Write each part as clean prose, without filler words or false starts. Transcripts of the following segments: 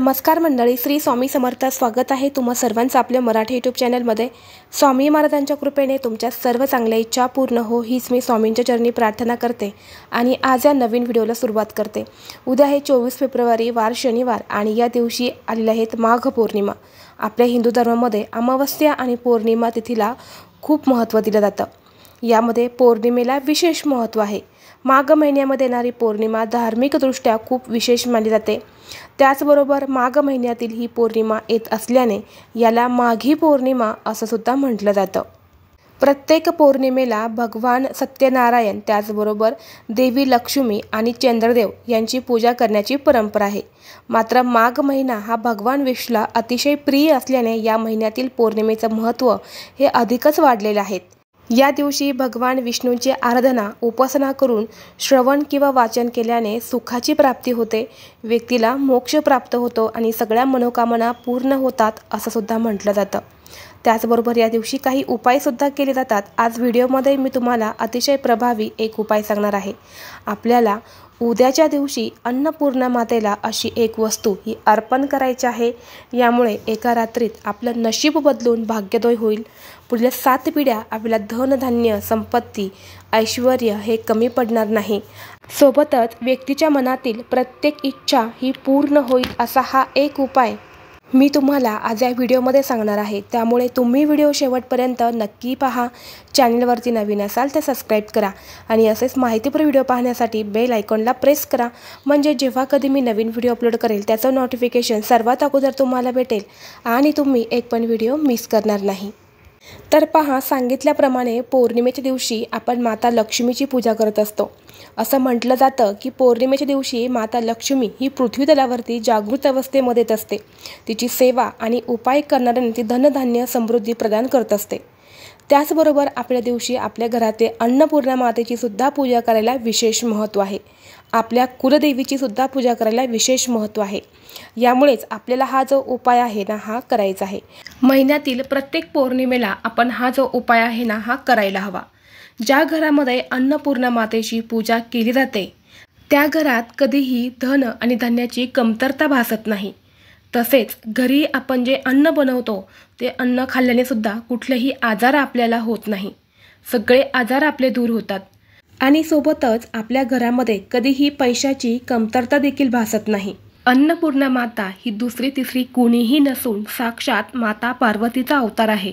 नमस्कार मंडळी, श्री स्वामी समर्थ. स्वागत आहे तुम्हा सर्वांचं आपल्या मराठी यूट्यूब चॅनलमध्ये. स्वामी महाराजांच्या कृपेने तुमच्या सर्व चांगल्या इच्छा पूर्ण हो हीच मी स्वामींच्या चरणी प्रार्थना करते आणि आज या नवीन व्हिडिओला सुरुवात करते. उद्या आहे 24 फेब्रुवारी, वार शनिवार आणि या दिवशी आलेल्या आहेत माघ पौर्णिमा. आपल्या हिंदू धर्मामध्ये अमावस्या आणि पौर्णिमा तिथीला खूप महत्त्व दिलं जातं. यामध्ये पौर्णिमेला विशेष महत्त्व आहे. माघ महिन्यामध्ये येणारी पौर्णिमा धार्मिकदृष्ट्या खूप विशेष मानली जाते. त्याचबरोबर माघ महिन्यातील ही पौर्णिमा येत असल्याने याला माघी पौर्णिमा असं सुद्धा म्हटलं जातं. प्रत्येक पौर्णिमेला भगवान सत्यनारायण त्याचबरोबर देवी लक्ष्मी आणि चंद्रदेव यांची पूजा करण्याची परंपरा आहे. मात्र माघ महिना हा भगवान विष्णूला अतिशय प्रिय असल्याने या महिन्यातील पौर्णिमेचं महत्त्व हे अधिकच वाढलेलं आहे. या दिवशी भगवान विष्णूंची आराधना उपासना करून श्रवण किंवा वाचन केल्याने सुखाची प्राप्ती होते, व्यक्तीला मोक्ष प्राप्त होतो आणि सगळ्या मनोकामना पूर्ण होतात असं सुद्धा म्हटलं जातं. त्याचबरोबर या दिवशी काही उपायसुद्धा केले जातात. आज व्हिडिओमध्ये मी तुम्हाला अतिशय प्रभावी एक उपाय सांगणार आहे. आपल्याला उद्याच्या दिवशी अन्नपूर्णा मातेला अशी एक वस्तू ही अर्पण करायची आहे. यामुळे एका रात्रीत आपलं नशीब बदलून भाग्योदय होईल. पुढल्या 7 पिढ्या आपल्याला धनधान्य, संपत्ती, ऐश्वर्य हे कमी पडणार नाही. सोबतच व्यक्तीच्या मनातील प्रत्येक इच्छा ही पूर्ण होईल असा हा एक उपाय मी तुम्हाला आज या व्हिडिओमध्ये सांगणार आहे. त्यामुळे तुम्ही व्हिडिओ शेवटपर्यंत नक्की पहा. चॅनलवरती नवीन असाल तर सबस्क्राईब करा आणि असेच माहितीपूर्ण व्हिडिओ पाहण्यासाठी बेल आयकॉनला प्रेस करा. म्हणजे जेव्हा कधी मी नवीन व्हिडिओ अपलोड करेल त्याचं नोटिफिकेशन सर्वात अगोदर तुम्हाला भेटेल आणि तुम्ही एक पण व्हिडिओ मिस करणार नाही. तर पहा, सांगितल्याप्रमाणे पौर्णिमेच्या दिवशी आपण माता लक्ष्मीची पूजा करत असतो. असं म्हटलं जातं की पौर्णिमेच्या दिवशी माता लक्ष्मी ही पृथ्वी तलावरती जागृत अवस्थेमध्ये येत असते. तिची सेवा आणि उपाय करणाऱ्यांना ती धनधान्य समृद्धी प्रदान करत असते. त्याचबरोबर आपल्या दिवशी आपल्या घरातले अन्नपूर्णा मातेची सुद्धा पूजा करायला विशेष महत्त्व आहे. आपल्या कुलदेवीची सुद्धा पूजा करायला विशेष महत्त्व आहे. यामुळेच आपल्याला हा जो उपाय आहे ना हा करायचा आहे. महिन्यातील प्रत्येक पौर्णिमेला आपण हा जो उपाय आहे ना हा करायला हवा. ज्या घरामध्ये अन्नपूर्णा मातेची पूजा केली जाते त्या घरात कधीही धन आणि धान्याची कमतरता भासत नाही. तसेच घरी आपण जे अन्न बनवतो ते अन्न खाल्ल्याने सुद्धा कुठलेही आजार आपल्याला होत नाही. सगळे आजार आपले दूर होतात आणि सोबतच आपल्या घरामध्ये कधीही पैशाची कमतरता देखील भासत नाही. अन्नपूर्णा माता ही दुसरी तिसरी कोणीही नसून साक्षात माता पार्वतीचा अवतार आहे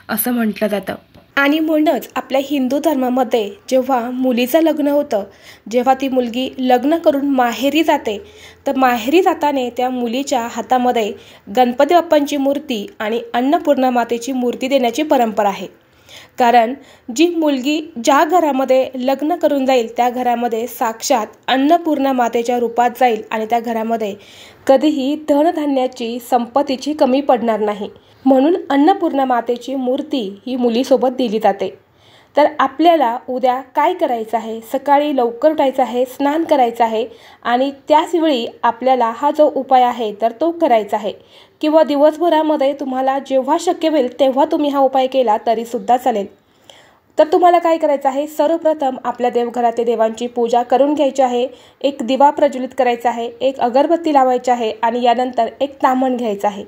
असं म्हटलं जातं. आणि म्हणूनच आपल्या हिंदू धर्मामध्ये जेव्हा मुलीचं लग्न होतं, जेव्हा ती मुलगी लग्न करून माहेरी जाते, तर माहेरी जाताना त्या मुलीच्या हातामध्ये गणपती बाप्पांची मूर्ती आणि अन्नपूर्णा मातेची मूर्ती देण्याची परंपरा आहे. कारण जी मुलगी ज्या घरामध्ये लग्न करून जाईल त्या घरामध्ये साक्षात अन्नपूर्णा मातेच्या रूपात जाईल आणि त्या घरामध्ये कधीही धनधान्याची, संपत्तीची कमी पडणार नाही. म्हणून अन्नपूर्णा मातेची मूर्ती ही मुलीसोबत दिली जाते. तर आपल्याला उद्या काय करायचं आहे, सकाळी लवकर उठायचं आहे, स्नान करायचं आहे आणि त्याचवेळी आपल्याला हा जो उपाय आहे तर तो करायचा आहे. किंवा दिवसभरामध्ये तुम्हाला जेव्हा शक्य होईल तेव्हा तुम्ही हा उपाय केला तरीसुद्धा चालेल. तर तुम्हाला काय करायचं आहे, सर्वप्रथम आपल्या देवघरातील देवांची पूजा करून घ्यायची आहे. एक दिवा प्रज्वलित करायचा आहे, एक अगरबत्ती लावायची आहे आणि यानंतर एक ताम्हण घ्यायचं आहे.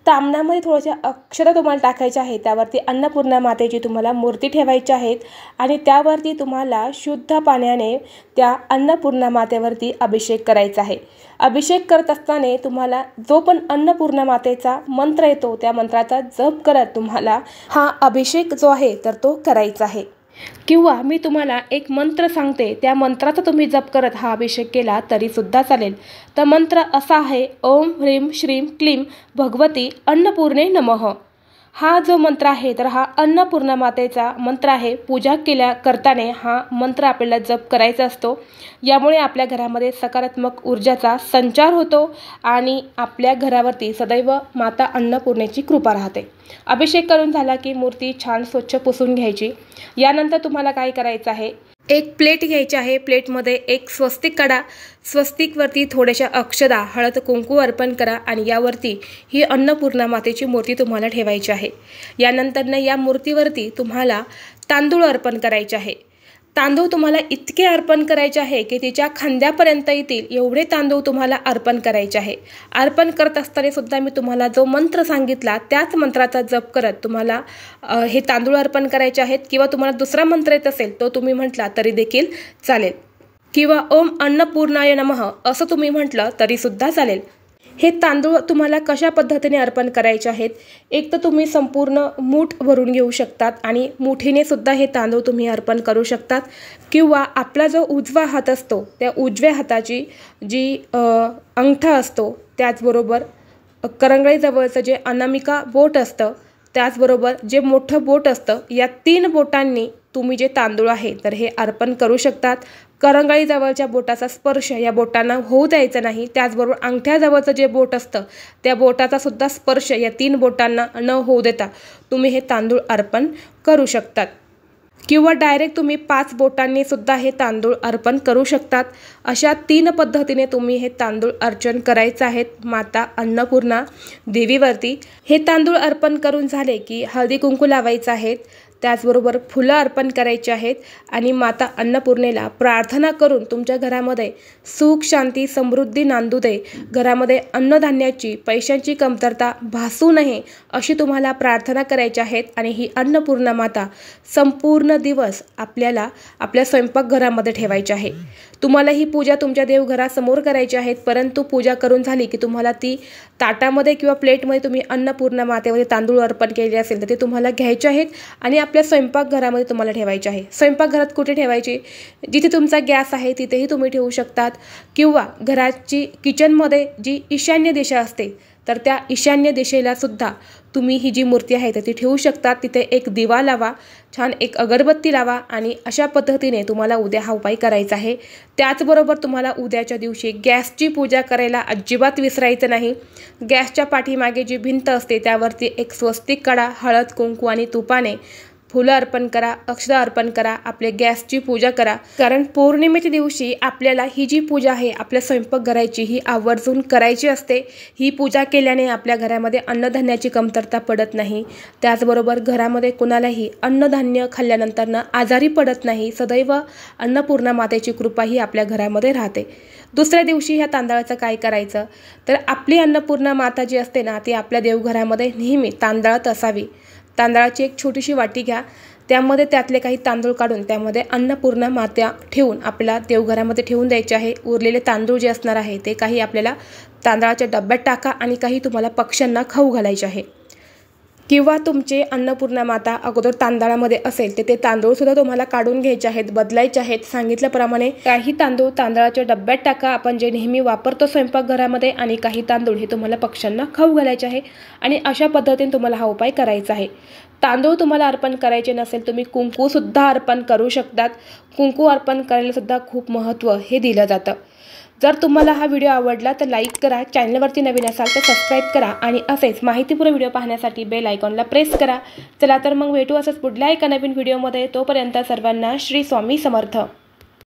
ताम्हणामध्ये थोड्याशा अक्षता तुम्हाला टाकायच्या आहे. त्यावरती अन्नपूर्णा मातेची तुम्हाला मूर्ती ठेवायची आहेत आणि त्यावरती तुम्हाला शुद्ध पाण्याने त्या अन्नपूर्णा मातेवरती अभिषेक करायचा आहे. अभिषेक करत असताना तुम्हाला जो पण अन्नपूर्णा मातेचा मंत्र येतो त्या मंत्राचा जप करत तुम्हाला हा अभिषेक जो आहे तर तो करायचा आहे. किंवा मी तुम्हाला एक मंत्र सांगते, त्या मंत्राचा तुम्ही जप करत हा अभिषेक केला तरीसुद्धा चालेल. तर मंत्र असा आहे, ओम ह्रीं श्रीं क्लीं भगवती अन्नपूर्णे नमः. हा जो मंत्र आहे तर हा अन्नपूर्णा मातेचा मंत्र आहे. पूजा करताना हा मंत्र आपल्याला जप करायचा असतो. यामुळे आपल्या घरामध्ये सकारात्मक ऊर्जाचा संचार होतो आणि आपल्या घरावरती सदैव माता अन्नपूर्णेची कृपा राहते. अभिषेक करून झाला की मूर्ती छान स्वच्छ पुसून घ्यायची. यानंतर तुम्हाला काय करायचं आहे, एक प्लेट घ्यायची आहे. प्लेटमध्ये एक स्वस्तिक काढा. स्वस्तिकवरती थोड्याशा अक्षदा, हळद, कुंकू अर्पण करा आणि यावरती ही अन्नपूर्णा मातेची मूर्ती तुम्हाला ठेवायची आहे. यानंतर या मूर्तीवरती तुम्हाला तांदूळ अर्पण करायचे आहे. तांदूळ तुम्हाला इतके अर्पण करायचे आहे की तिच्या खांद्यापर्यंत येतील एवढे तांदूळ तुम्हाला अर्पण करायचे आहे। अर्पण करत असताना सुद्धा मी तुम्हाला जो मंत्र सांगितला त्याच मंत्राचा जप करत तुम्हाला हे तांदूळ अर्पण करायचे आहेत, किंवा तुम्हाला दुसरा मंत्र येत असेल तो तुम्ही म्हटला तरी देखील चालेल, किंवा ओम अन्नपूर्णाय नमः असं तुम्ही म्हटलं तरी सुद्धा चालेल। हे तांदूळ तुम्हाला कशा पद्धतीने अर्पण करायचे आहेत, एक तर तुम्ही संपूर्ण मूठ भरून घेऊ शकतात आणि मुठीने सुद्धा हे तांदूळ तुम्ही अर्पण करू शकतात, किंवा आपला जो उजवा हात असतो त्या उजव्या हाताची जी अंगठा असतो, त्याचबरोबर करंगळीजवळचं जे अनामिका बोट असतं, त्याचबरोबर जे मोठं बोट असतं, या 3 बोटांनी तुम्ही जे तांदूळ आहे तर हे अर्पण करू शकतात। करंगळीजवळच्या बोटाचा स्पर्श या बोटांना होऊ द्यायचा नाही, त्याचबरोबर अंगठ्याजवळचं जे बोट असतं त्या बोटाचा सुद्धा स्पर्श या 3 बोटांना न होऊ देता तुम्ही हे तांदूळ अर्पण करू शकतात, किंवा डायरेक्ट तुम्ही 5 बोटांनी सुद्धा हे तांदूळ अर्पण करू शकतात। अशा 3 पद्धतीने तुम्ही हे तांदूळ अर्चन करायचं आहेत माता अन्नपूर्णा देवीवरती। हे तांदूळ अर्पण करून झाले की हळदी कुंकू लावायचं आहे, त्याचबरोबर फुलं अर्पण करायची आहेत आणि माता अन्नपूर्णेला प्रार्थना करून तुमच्या घरामध्ये सुख शांती समृद्धी नांदू दे, घरामध्ये अन्नधान्याची पैशांची कमतरता भासू नये अशी तुम्हाला प्रार्थना करायची आहेत। आणि ही अन्नपूर्णा माता संपूर्ण दिवस आपल्याला आपल्या स्वयंपाकघरामध्ये ठेवायची आहे। तुम्हाला ही पूजा तुमच्या देवघरासमोर करायची आहे, परंतु पूजा करून झाली की तुम्हाला ती ताटामध्ये किंवा प्लेटमध्ये तुम्ही अन्नपूर्णा मातेमध्ये तांदूळ अर्पण केले असेल तर ते तुम्हाला घ्यायचे आहेत आणि आपल्या स्वयंपाकघरामध्ये तुम्हाला ठेवायचे आहे। स्वयंपाकघरात कुठे ठेवायचे, जिथे तुमचा गॅस आहे तिथेही तुम्ही ठेवू शकतात, किंवा घराची किचनमध्ये जी ईशान्य दिशा असते तर त्या ईशान्य दिशेला सुद्धा तुम्ही ही जी मूर्ती आहे तर ती ठेवू शकतात। तिथे एक दिवा लावा, छान एक अगरबत्ती लावा आणि अशा पद्धतीने तुम्हाला उद्या हा उपाय करायचा आहे। त्याचबरोबर तुम्हाला उद्याच्या दिवशी गॅसची पूजा करायला अजिबात विसरायचं नाही। गॅसच्या पाठीमागे जी भिंत असते त्यावरती एक स्वस्तिक काढा, हळद कुंकू आणि तुपाने फुलं अर्पण करा, अक्षता अर्पण करा, आपले गॅसची पूजा करा, कारण पौर्णिमेच्या दिवशी आपल्याला ही जी पूजा आहे आपल्या स्वयंपाकघराची ही आवर्जून करायची असते। ही पूजा केल्याने आपल्या घरामध्ये अन्नधान्याची कमतरता पडत नाही, त्याचबरोबर घरामध्ये कुणालाही अन्नधान्य खाल्ल्यानंतरनं आजारी पडत नाही, सदैव अन्नपूर्णा मातेची कृपा ही आपल्या घरामध्ये राहते। दुसऱ्या दिवशी ह्या तांदळाचं काय करायचं, तर आपली अन्नपूर्णा माता जी असते ना ती आपल्या देवघरामध्ये नेहमी तांदळात असावी। तांदळाची एक छोटीशी वाटी घ्या, त्यामध्ये त्यातले काही तांदूळ काढून त्यामध्ये अन्नपूर्णा माता ठेवून आपल्या देवघरामध्ये ठेवून द्यायचे आहे। उरलेले तांदूळ जे असणार आहे ते काही आपल्याला तांदळाच्या डब्यात टाका आणि काही तुम्हाला पक्ष्यांना खाऊ घालायचे आहे, किंवा तुमचे अन्नपूर्णा माता अगोदर तांदळामध्ये असेल तर ते तांदूळ सुद्धा तुम्हाला काढून घ्यायचे आहेत, बदलायचे आहेत। सांगितल्याप्रमाणे काही तांदूळ तांदळाच्या डब्यात टाका आपण जे नेहमी वापरतो स्वयंपाकघरामध्ये, आणि काही तांदूळ हे तुम्हाला पक्ष्यांना खाऊ घालायचे आहे आणि अशा पद्धतीने तुम्हाला हा उपाय करायचा आहे। तांदूळ तुम्हाला अर्पण करायचे नसेल तुम्ही कुंकू सुद्धा अर्पण करू शकतात। कुंकू अर्पण करायला सुद्धा खूप महत्त्व हे दिलं जातं। जर तुम्हाला हा व्हिडिओ आवडला तर लाईक करा, चॅनलवरती नवीन असाल तर सबस्क्राईब करा आणि असेच माहितीपूर्ण व्हिडिओ पाहण्यासाठी बेल आयकॉनला प्रेस करा। चला तर मग भेटू असंच पुढल्या एका नवीन व्हिडिओमध्ये। तोपर्यंत सर्वांना श्री स्वामी समर्थ।